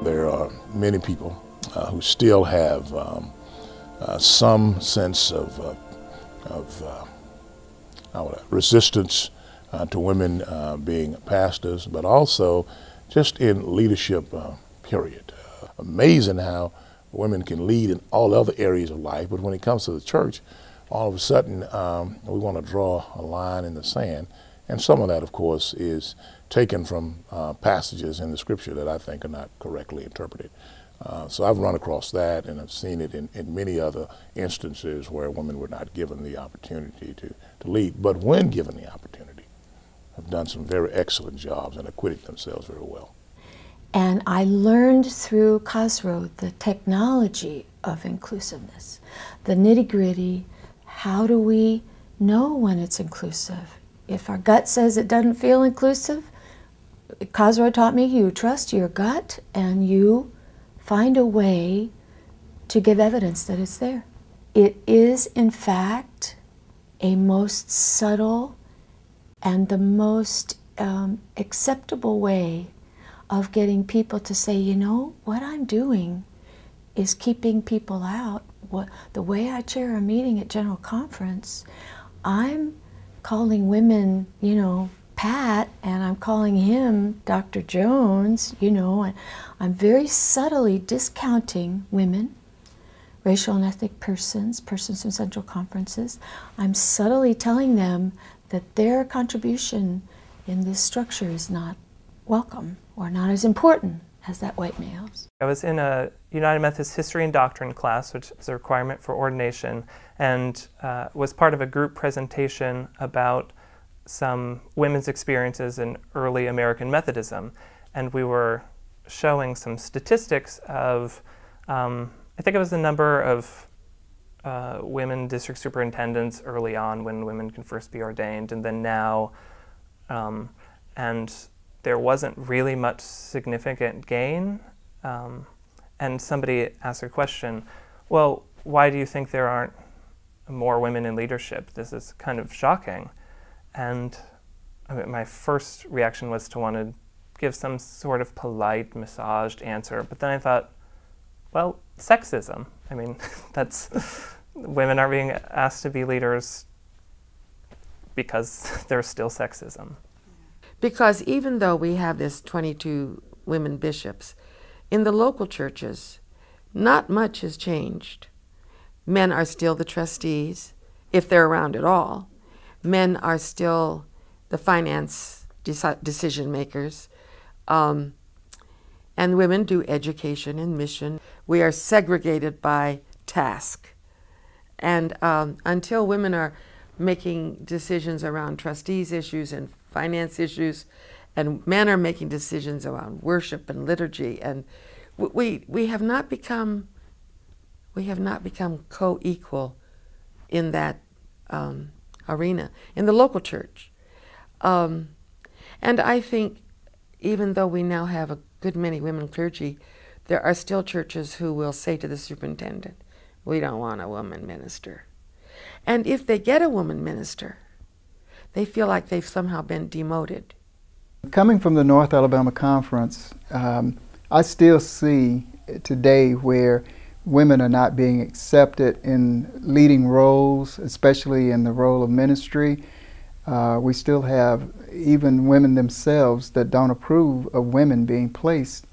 There are many people who still have some sense of resistance to women being pastors, but also just in leadership, period. Amazing how women can lead in all other areas of life, but when it comes to the church, all of a sudden we want to draw a line in the sand. And some of that, of course, is taken from passages in the scripture that I think are not correctly interpreted. So I've run across that, and I've seen it in many other instances where women were not given the opportunity to lead, but when given the opportunity, have done some very excellent jobs and acquitted themselves very well. And I learned through CSRW the technology of inclusiveness, the nitty-gritty. How do we know when it's inclusive? If our gut says it doesn't feel inclusive, CSRW taught me you trust your gut and you find a way to give evidence that it's there. It is, in fact, a most subtle and the most acceptable way of getting people to say, you know, what I'm doing is keeping people out. The way I chair a meeting at General Conference, I'm calling women, you know, Pat, and I'm calling him Dr. Jones, you know, and I'm very subtly discounting women, racial and ethnic persons in central conferences. I'm subtly telling them that their contribution in this structure is not welcome or not as important as that white male's. I was in a United Methodist History and Doctrine class, which is a requirement for ordination, and was part of a group presentation about some women's experiences in early American Methodism. And we were showing some statistics of, I think it was the number of women district superintendents early on when women can first be ordained, and then now, and there wasn't really much significant gain. And somebody asked a question, well, why do you think there aren't more women in leadership? This is kind of shocking. And I mean, my first reaction was to want to give some sort of polite, massaged answer, but then I thought, well, sexism. I mean, that's, women are being asked to be leaders because there's still sexism. Because even though we have this 22 women bishops, in the local churches, not much has changed. Men are still the trustees, if they're around at all. Men are still the finance decision makers. And women do education and mission. We are segregated by task. And until women are making decisions around trustees issues and finance issues, and men are making decisions around worship and liturgy, and we have not become co-equal in that arena in the local church. And I think even though we now have a good many women clergy, there are still churches who will say to the superintendent, we don't want a woman minister. And if they get a woman minister, they feel like they've somehow been demoted. Coming from the North Alabama Conference, I still see today where women are not being accepted in leading roles, especially in the role of ministry. We still have even women themselves that don't approve of women being placed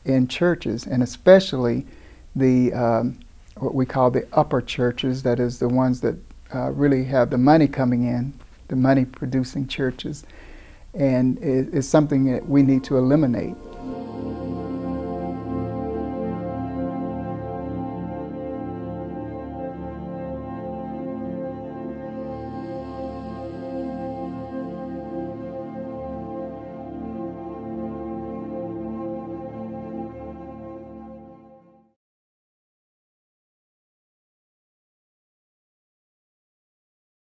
in churches, and especially the what we call the upper churches, that is the ones that really have the money coming in, the money producing churches. And it's something that we need to eliminate.